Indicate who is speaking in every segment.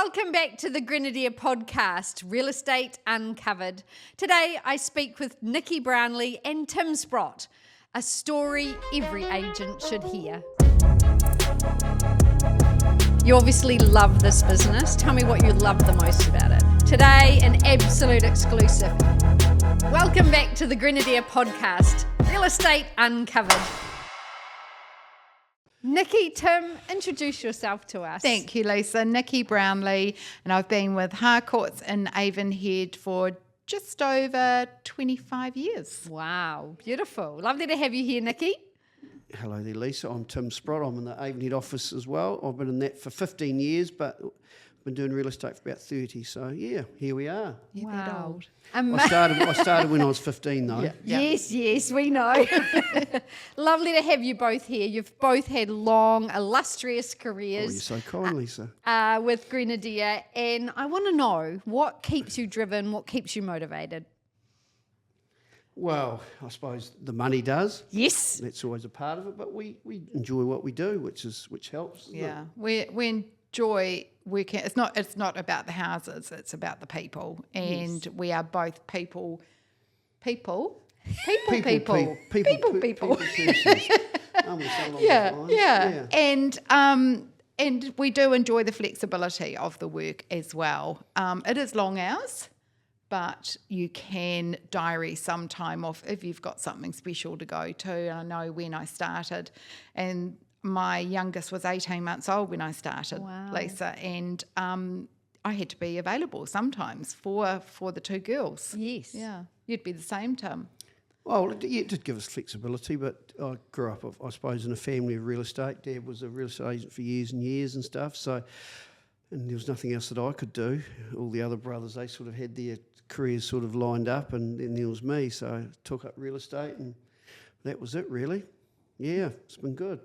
Speaker 1: Welcome back to the Grenadier podcast, Real Estate Uncovered. Today I speak with Nicky Brownlee and Tim Sprott, a story every agent should hear. You obviously love this business. Tell me what you love the most about it. Today, an absolute exclusive. Welcome back to the Grenadier podcast, Real Estate Uncovered. Nicky, Tim, introduce yourself to us.
Speaker 2: Thank you, Lisa. Nicky Brownlee, and I've been with Harcourts in Avonhead for just over 25 years.
Speaker 1: Wow, beautiful. Lovely to have you here, Nicky.
Speaker 3: Hello there, Lisa. I'm Tim Sprott. I'm in the Avonhead office as well. I've been in that for 15 years, but I've been doing real estate for about 30. So, yeah, here we are.
Speaker 2: You're that old.
Speaker 3: I started when I was 15, though.
Speaker 2: Yeah.
Speaker 1: Yes, we know. Lovely to have you both here. You've both had long, illustrious careers.
Speaker 3: Oh, you're so kind, Lisa.
Speaker 1: With Grenadier, and I want to know what keeps you driven, what keeps you motivated?
Speaker 3: Well, I suppose the money does.
Speaker 1: Yes.
Speaker 3: That's always a part of it, but we enjoy what we do, which helps.
Speaker 2: Yeah, we enjoy working. It's not about the houses. It's about the people, and
Speaker 3: yes.
Speaker 2: we are both people.
Speaker 3: People.
Speaker 2: Yeah. And we do enjoy the flexibility of the work as well. It is long hours, but you can diary some time off if you've got something special to go to. And I know when I started, and my youngest was 18 months old when I started,
Speaker 1: wow.
Speaker 2: Lisa, and I had to be available sometimes for the two girls.
Speaker 1: Yes.
Speaker 2: Yeah. You'd be the same, Tim.
Speaker 3: Well, it did give us flexibility, but I grew up, I suppose, in a family of real estate. Dad was a real estate agent for years and years and stuff, so, and there was nothing else that I could do. All the other brothers, they sort of had their careers sort of lined up, and then there was me, so I took up real estate, and that was it, really. Yeah, it's been good.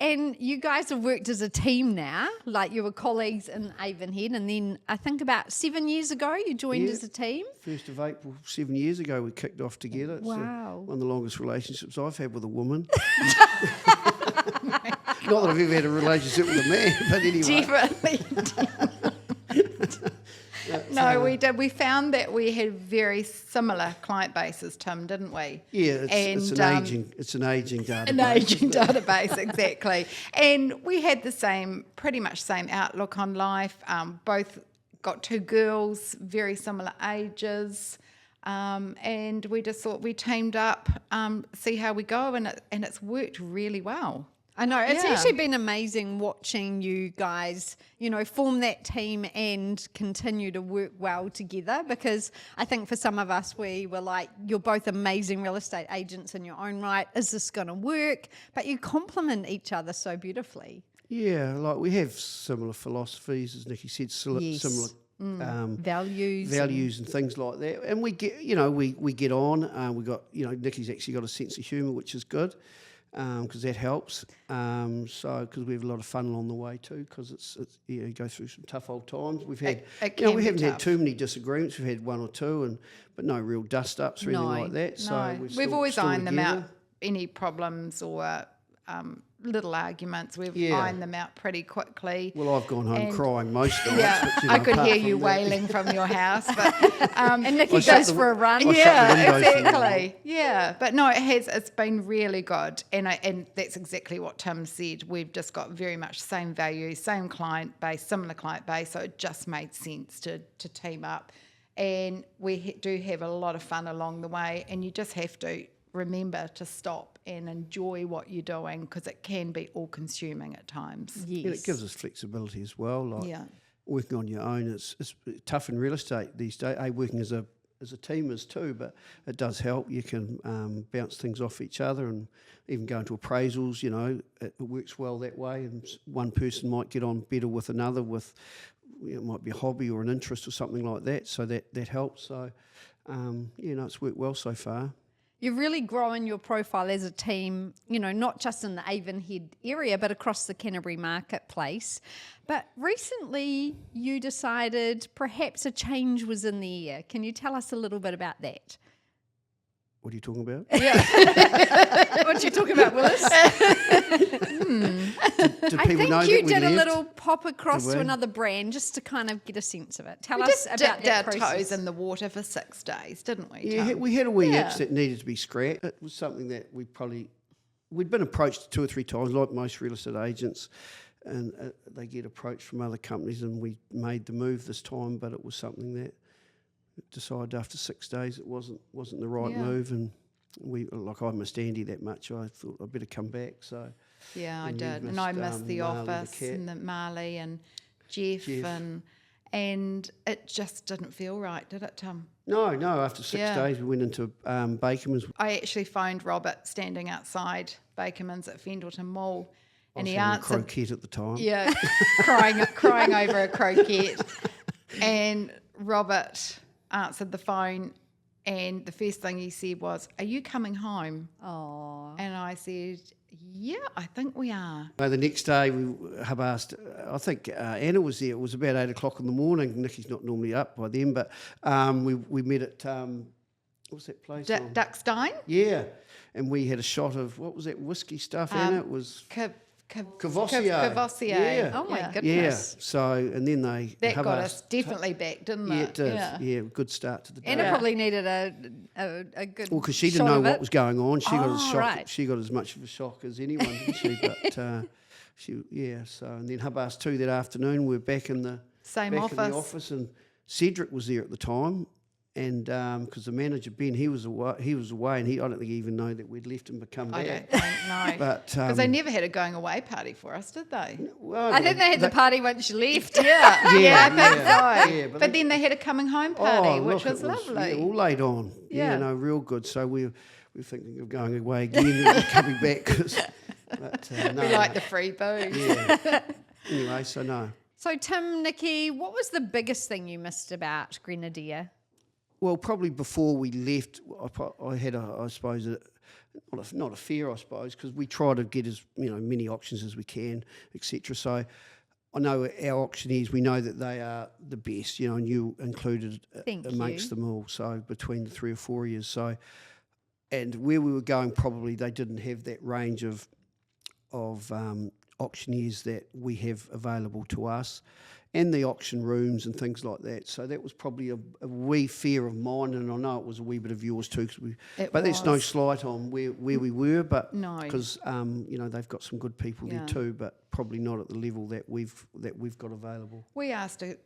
Speaker 1: And you guys have worked as a team now, like you were colleagues in Avonhead, and then I think about 7 years ago you joined as a team?
Speaker 3: 1st of April, 7 years ago, we kicked off together. It's
Speaker 1: wow.
Speaker 3: One of the longest relationships I've had with a woman. Not that I've ever had a relationship with a man, but anyway.
Speaker 2: Definitely. No, we did. We found that we had very similar client bases, Tim, didn't we?
Speaker 3: Yeah, it's an aging database.
Speaker 2: An aging database, exactly. And we had the pretty much same outlook on life. Both got two girls, very similar ages. And we just thought we teamed up, see how we go, and it's worked really well.
Speaker 1: I know, it's actually been amazing watching you guys, form that team and continue to work well together, because I think for some of us, we were like, you're both amazing real estate agents in your own right. Is this going to work? But you complement each other so beautifully.
Speaker 3: Yeah, like we have similar philosophies, as Nicky said, similar values and things like that. And we get, we get on. We got, Nicky's actually got a sense of humour, which is good. Because that helps. Because we have a lot of fun along the way too. Because it's you go through some tough old times. We've had, we haven't had too many disagreements. We've had one or two, but no real dust ups or anything like that. So
Speaker 2: we've always ironed them out. Any problems or little arguments, we've ironed them out pretty quickly.
Speaker 3: Well, I've gone home crying most nights.
Speaker 2: Yeah, I could hear you wailing from your house. But,
Speaker 1: and Nicky goes for a run.
Speaker 2: Yeah, exactly. Yeah, but no, it's been really good. And that's exactly what Tim said. We've just got very much same values, same client base, similar client base. So it just made sense to team up. And we do have a lot of fun along the way. And you just have to remember to stop and enjoy what you're doing, because it can be all-consuming at times.
Speaker 1: Yes.
Speaker 3: Yeah, it gives us flexibility as well. Working on your own, it's tough in real estate these days. Working as a team is too, but it does help. You can bounce things off each other, and even going to appraisals. It works well that way. And one person might get on better with another. With it might be a hobby or an interest or something like that. So that helps. So it's worked well so far.
Speaker 1: You've really grown your profile as a team, not just in the Avonhead area, but across the Canterbury marketplace. But recently you decided perhaps a change was in the air. Can you tell us a little bit about that?
Speaker 3: What are you talking about?
Speaker 1: What are you talking about, Willis?
Speaker 3: Did
Speaker 1: I
Speaker 3: people know
Speaker 1: think you
Speaker 3: that we
Speaker 1: did a
Speaker 3: left?
Speaker 1: little pop across
Speaker 3: Did
Speaker 1: to
Speaker 3: we?
Speaker 1: another brand just to kind of get a sense of it. Tell
Speaker 2: We
Speaker 1: us
Speaker 2: just
Speaker 1: about
Speaker 2: dipped
Speaker 1: that
Speaker 2: our
Speaker 1: process.
Speaker 2: toes in the water for 6 days, didn't we?
Speaker 3: Yeah,
Speaker 2: Tom?
Speaker 3: we had a wee
Speaker 2: Yeah.
Speaker 3: itch that needed to be scratched. It was something that we'd been approached 2 or 3 times, like most real estate agents, and they get approached from other companies, and we made the move this time, but it was something that decided after 6 days it wasn't the right
Speaker 2: Yeah.
Speaker 3: move, and I missed Andy that much. I thought I'd better come back. So
Speaker 2: Yeah, I
Speaker 3: and you
Speaker 2: did. And I missed the
Speaker 3: Marley the
Speaker 2: office
Speaker 3: cat.
Speaker 2: and the Marley and Jeff. And it just didn't feel right, did it, Tom?
Speaker 3: No. After 6
Speaker 2: Yeah.
Speaker 3: days, we went into Bakerman's.
Speaker 2: I actually phoned Robert standing outside Bakerman's at Fendleton Mall, and he
Speaker 3: having a
Speaker 2: answered.
Speaker 3: croquette at the time.
Speaker 2: Yeah, crying over a croquette. And Robert answered the phone, and the first thing he said was, "Are you coming home?"
Speaker 1: Oh,
Speaker 2: And I said, "Yeah, I think we are."
Speaker 3: The next day we have asked, I think Anna was there, it was about 8 o'clock in the morning. Nicky's not normally up by then, but we met at, what was that place?
Speaker 2: Duckstein?
Speaker 3: Yeah, and we had a shot of, what was that whiskey stuff, Anna? It was Cavassier.
Speaker 2: Cavassier.
Speaker 3: Yeah.
Speaker 1: oh my
Speaker 2: Yeah.
Speaker 1: goodness.
Speaker 3: Yeah, so, and then they
Speaker 2: That
Speaker 3: have
Speaker 2: got
Speaker 3: asked,
Speaker 2: us definitely back, didn't
Speaker 3: Yeah,
Speaker 2: it?
Speaker 3: it did. Yeah, good start to the day.
Speaker 1: Anna
Speaker 2: Yeah.
Speaker 1: probably needed a good.
Speaker 3: Well, because she didn't
Speaker 1: shot
Speaker 3: know
Speaker 1: of
Speaker 3: what
Speaker 1: it.
Speaker 3: was going on. She got a
Speaker 1: Oh,
Speaker 3: shock.
Speaker 1: right.
Speaker 3: She got as much of a shock as anyone, didn't she? But so and then 2:30 that afternoon, we were back in the
Speaker 2: Same
Speaker 3: back
Speaker 2: office.
Speaker 3: in the office, and Cedric was there at the time, and because the manager Ben, he was away, and I don't think he even know that we'd left him to come
Speaker 2: I
Speaker 3: back.
Speaker 2: don't think, no.
Speaker 3: But
Speaker 2: Because they never had a going away party for us, did they?
Speaker 3: well,
Speaker 1: I think they had the party once you left.
Speaker 2: Yeah,
Speaker 3: Yeah,
Speaker 2: I think
Speaker 3: yeah,
Speaker 2: so.
Speaker 3: yeah,
Speaker 2: but
Speaker 3: but
Speaker 2: then they had a coming home party, which
Speaker 3: look,
Speaker 2: was
Speaker 3: it
Speaker 2: lovely.
Speaker 3: all laid on.
Speaker 2: Yeah.
Speaker 3: Yeah, no, real good. So we're thinking of going away again and coming back. But no.
Speaker 2: We like the free booze.
Speaker 3: Yeah. Anyway, so no.
Speaker 1: So Tim, Nicky, what was the biggest thing you missed about Grenadier?
Speaker 3: Well, probably before we left, I had not a fear, I suppose, because we try to get as many options as we can, etc. So I know our auctioneers, we know that they are the best, and you included
Speaker 1: Thank
Speaker 3: amongst
Speaker 1: you.
Speaker 3: them all. So between the 3 or 4 years, so and where we were going, probably they didn't have that range of auctioneers that we have available to us, and the auction rooms and things like that. So that was probably a wee fear of mine, and I know it was a wee bit of yours too. But there's no slight on where we were, but
Speaker 2: No.
Speaker 3: because they've got some good people
Speaker 2: Yeah.
Speaker 3: there too, but probably not at the level that we've got available.
Speaker 2: We asked a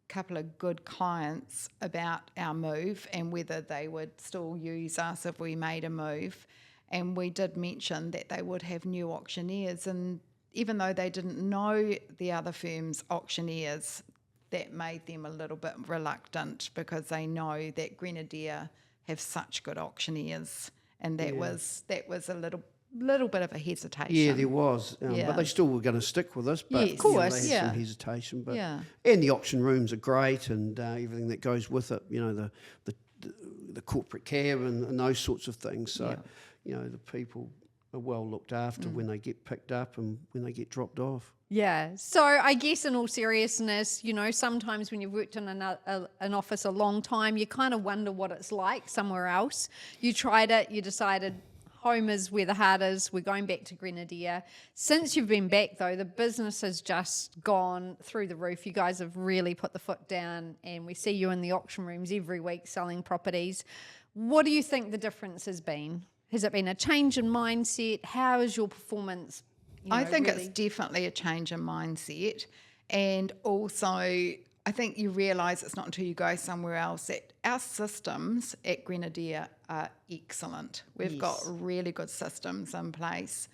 Speaker 2: couple of good clients about our move and whether they would still use us if we made a move. And we did mention that they would have new auctioneers, and even though they didn't know the other firm's auctioneers, that made them a little bit reluctant because they know that Grenadier have such good auctioneers, and that was a little bit of a hesitation.
Speaker 3: Yeah, there was,
Speaker 2: Yeah.
Speaker 3: but they still were going to stick with us. But
Speaker 2: Yes. Of
Speaker 1: course,
Speaker 3: they had
Speaker 2: yeah.
Speaker 3: some hesitation. But
Speaker 2: Yeah.
Speaker 3: and the auction rooms are great, and everything that goes with it. The corporate cab and those sorts of things. So the people are well looked after when they get picked up and when they get dropped off.
Speaker 1: Yeah. So I guess in all seriousness, sometimes when you've worked in an office a long time, you kind of wonder what it's like somewhere else. You tried it, you decided home is where the heart is, we're going back to Grenadier. Since you've been back though, the business has just gone through the roof. You guys have really put the foot down, and we see you in the auction rooms every week selling properties. What do you think the difference has been? Has it been a change in mindset? How is your performance?
Speaker 2: I think
Speaker 1: really?
Speaker 2: it's definitely a change in mindset. And also, I think you realise it's not until you go somewhere else that our systems at Grenadier are excellent. We've got really good systems in place.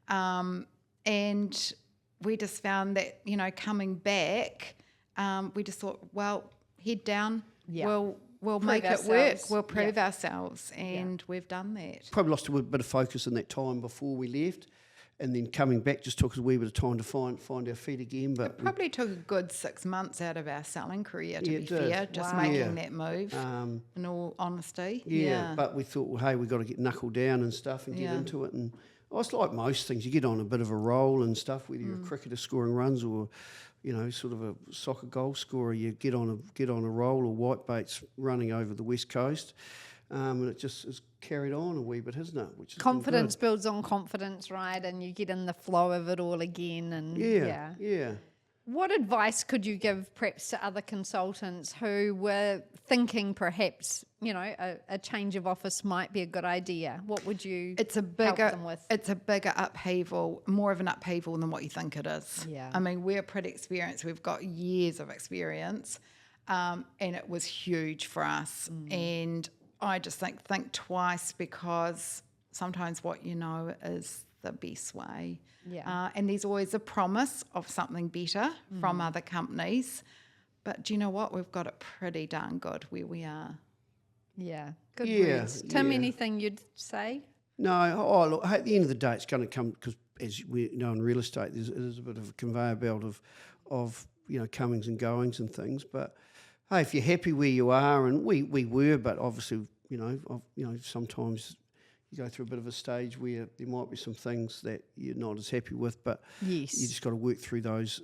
Speaker 2: And we just found that, coming back, we just thought, well, head down, we'll make it work,
Speaker 1: ourselves.
Speaker 2: we'll prove ourselves, and we've done that.
Speaker 3: Probably lost a bit of focus in that time before we left, and then coming back just took us a wee bit of time to find our feet again. But
Speaker 2: Probably took a good 6 months out of our selling career, to
Speaker 3: Yeah,
Speaker 2: be
Speaker 3: it did.
Speaker 2: fair, just
Speaker 1: Wow.
Speaker 2: making that move, in all honesty.
Speaker 3: but we thought, well, hey, we've got to get knuckled down and stuff and get
Speaker 2: Yeah.
Speaker 3: into it. And it's like most things, you get on a bit of a roll and stuff, whether you're a cricketer scoring runs or, sort of a soccer goal scorer, you get on a roll, or Whitebait's running over the West Coast. and it just has carried on a wee bit, hasn't it? Which has
Speaker 1: Confidence builds on confidence, right? And you get in the flow of it all again. And
Speaker 3: yeah.
Speaker 1: What advice could you give perhaps to other consultants who were thinking perhaps, a change of office might be a good idea? What would you help them with?
Speaker 2: It's a bigger upheaval, more of an upheaval than what you think it is.
Speaker 1: Yeah.
Speaker 2: I mean, we're pretty experienced. We've got years of experience, and it was huge for us. And I just think twice, because sometimes what you know is the best way.
Speaker 1: Yeah.
Speaker 2: And there's always a promise of something better from other companies. But do you know what? We've got it pretty darn good where we are.
Speaker 1: Yeah. Good
Speaker 3: Yeah,
Speaker 1: words. Tim,
Speaker 3: yeah.
Speaker 1: anything you'd say?
Speaker 3: No, look, at the end of the day, it's going to come, because as we know in real estate, there's a bit of a conveyor belt of comings and goings and things. But hey, if you're happy where you are, and we were, but obviously, sometimes you go through a bit of a stage where there might be some things that you're not as happy with, but
Speaker 1: Yes.
Speaker 3: you just got to work through those,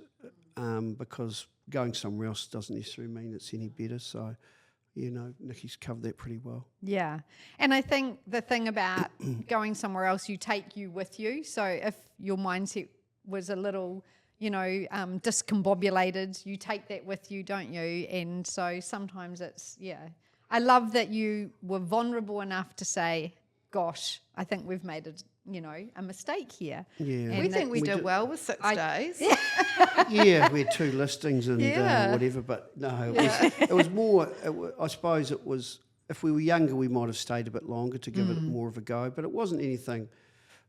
Speaker 3: because going somewhere else doesn't necessarily mean it's any better. So, Nicky's covered that pretty well.
Speaker 1: Yeah. And I think the thing about going somewhere else, you take you with you. So if your mindset was a little, discombobulated, you take that with you, don't you? And so sometimes I love that you were vulnerable enough to say, gosh, I think we've made a mistake here.
Speaker 3: Yeah.
Speaker 1: And
Speaker 2: We think we did well with 6 days.
Speaker 3: Yeah, we had 2 listings and
Speaker 2: Yeah.
Speaker 3: whatever, but no, it was more, I suppose it was, if we were younger, we might have stayed a bit longer to give it more of a go, but it wasn't anything,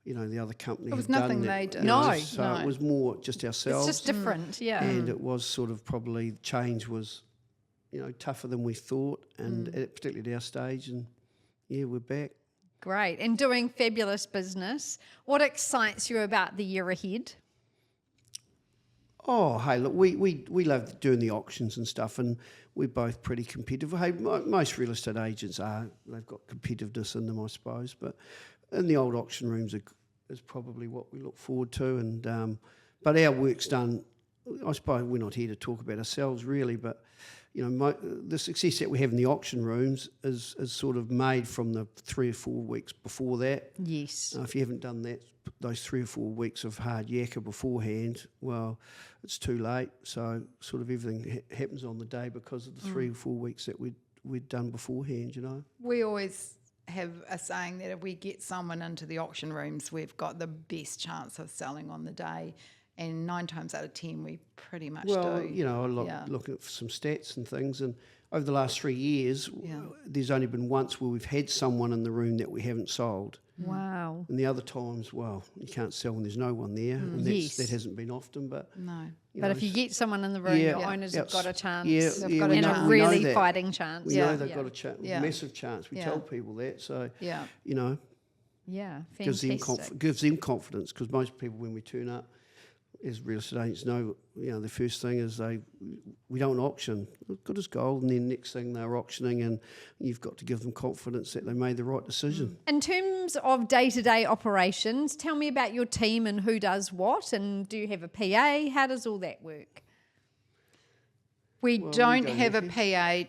Speaker 3: the other company
Speaker 2: It was
Speaker 3: had done
Speaker 2: nothing
Speaker 3: that,
Speaker 2: they did.
Speaker 1: No,
Speaker 3: so
Speaker 2: no.
Speaker 3: it was more just ourselves.
Speaker 1: It's just different, yeah.
Speaker 3: And it was sort of probably, change was, tougher than we thought, and particularly at our stage, and we're back.
Speaker 1: Great. And doing fabulous business. What excites you about the year ahead?
Speaker 3: Oh, hey, look, we love doing the auctions and stuff, and we're both pretty competitive. Hey, most real estate agents are. They've got competitiveness in them, I suppose. But in the old auction rooms is probably what we look forward to. And but our work's done. I suppose we're not here to talk about ourselves really, but the success that we have in the auction rooms is sort of made from the 3 or 4 weeks before that.
Speaker 1: Yes.
Speaker 3: If you haven't done that, those 3 or 4 weeks of hard yakka beforehand, well, it's too late. So sort of everything happens on the day because of the 3 or 4 weeks that we'd done beforehand,
Speaker 2: We always have a saying that if we get someone into the auction rooms, we've got the best chance of selling on the day. And 9 times out of 10, we pretty much do.
Speaker 3: I looking at some stats and things, and over the last 3 years, there's only been once where we've had someone in the room that we haven't sold.
Speaker 1: Wow.
Speaker 3: And the other times, well, you can't sell when there's no one there, and that hasn't been often. But
Speaker 2: No.
Speaker 1: But if you get someone in the room, your owners have got a chance.
Speaker 3: They've got
Speaker 1: and a
Speaker 3: we know
Speaker 1: really
Speaker 3: that.
Speaker 1: fighting chance.
Speaker 3: We know they've got a massive chance. We
Speaker 2: Yeah.
Speaker 3: tell people that, so
Speaker 1: Yeah,
Speaker 3: gives
Speaker 1: fantastic.
Speaker 3: gives them confidence, because most people, when we turn up as real estate agents, know the first thing is we don't auction, good as gold, and then next thing they're auctioning, and you've got to give them confidence that they made the right decision.
Speaker 1: In terms of day-to-day operations, tell me about your team and who does what, and do you have a PA? How does all that work?
Speaker 2: We
Speaker 3: Well,
Speaker 2: don't
Speaker 3: you go,
Speaker 2: have a
Speaker 3: Nicky.
Speaker 2: PA,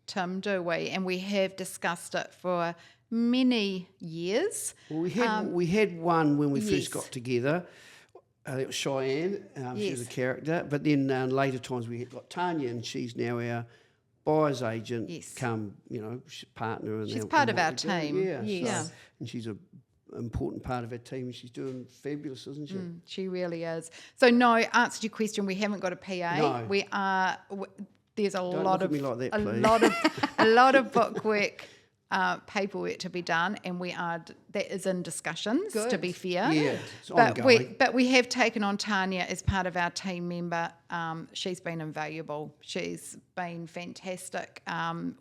Speaker 2: Tim, do we? And we have discussed it for many years.
Speaker 3: Well, we had one when we
Speaker 2: yes.
Speaker 3: first got together. It was Cheyenne. She was a
Speaker 2: Yes.
Speaker 3: character. But then later times we had got Tanya, and she's now our buyer's agent.
Speaker 2: Yes.
Speaker 3: Partner.
Speaker 2: She's
Speaker 3: and
Speaker 2: part of
Speaker 3: what
Speaker 2: our
Speaker 3: we do.
Speaker 2: team.
Speaker 3: Yeah.
Speaker 1: Yes.
Speaker 3: So,
Speaker 2: Yeah.
Speaker 3: and she's an important part of our team, and she's doing fabulous, isn't she?
Speaker 2: She really is. So, no, answer to your question, we haven't got a PA.
Speaker 3: No.
Speaker 2: We are. There's a
Speaker 3: Don't
Speaker 2: lot
Speaker 3: look
Speaker 2: of
Speaker 3: at me like that,
Speaker 2: a
Speaker 3: please.
Speaker 2: lot of bookwork, paperwork to be done, and that is in discussions. To
Speaker 1: Good.
Speaker 2: be fair,
Speaker 3: Yeah, it's
Speaker 2: but
Speaker 3: ongoing.
Speaker 2: we have taken on Tanya as part of our team member. She's been invaluable. She's been fantastic.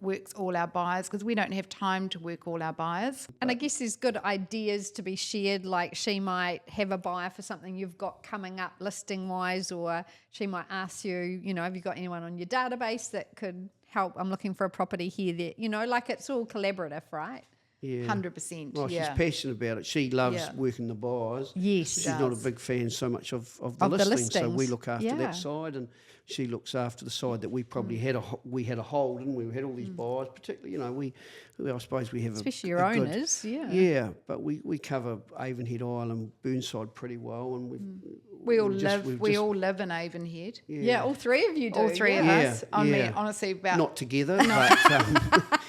Speaker 2: Works all our buyers, because we don't have time to work all our buyers.
Speaker 1: And I guess there's good ideas to be shared, like she might have a buyer for something you've got coming up listing-wise, or she might ask you, have you got anyone on your database that could help? I'm looking for a property here, there. Like it's all collaborative, right?
Speaker 3: Yeah.
Speaker 2: 100%.
Speaker 3: Well,
Speaker 2: yeah.
Speaker 3: she's passionate about it. She loves working the buyers.
Speaker 1: Yes.
Speaker 3: She's not a big fan so much of the listings, so we look after that side, and she looks after the side that we probably had a hold in. We had all these buyers, particularly, I suppose we have
Speaker 1: especially your owners,
Speaker 3: yeah, but we cover Avonhead, Island, Burnside pretty well, and
Speaker 2: we all live in Avonhead.
Speaker 1: Yeah, all three of you do.
Speaker 2: All three of us. I mean, honestly,
Speaker 3: not together, but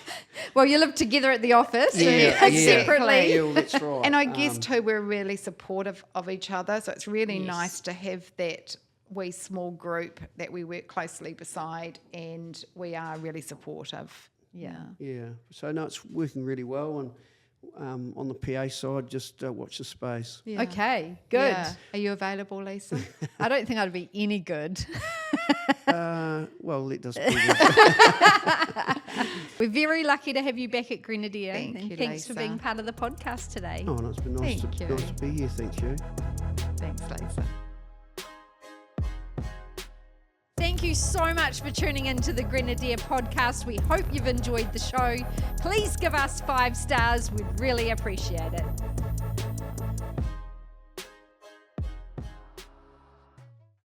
Speaker 1: well, you live together at the office,
Speaker 2: separately.
Speaker 3: Yeah, well, that's right.
Speaker 2: And I guess too, we're really supportive of each other, so it's really nice to have that wee small group that we work closely beside, and we are really supportive.
Speaker 1: Yeah.
Speaker 3: So no, it's working really well, and on the PA side, just watch the space.
Speaker 2: Yeah.
Speaker 1: Okay, good.
Speaker 2: Yeah. Are you available, Lisa?
Speaker 1: I don't think I'd be any good.
Speaker 3: Well, let us be.
Speaker 1: We're very lucky to have you back at Grenadier.
Speaker 2: Thank you,
Speaker 1: thanks for
Speaker 2: Lisa.
Speaker 1: being part of the podcast today.
Speaker 3: Oh, no, it's been nice to be here. Thank you.
Speaker 2: Thanks, Lisa.
Speaker 1: Thank you so much for tuning into the Grenadier podcast. We hope you've enjoyed the show. Please give us 5 stars. We'd really appreciate it.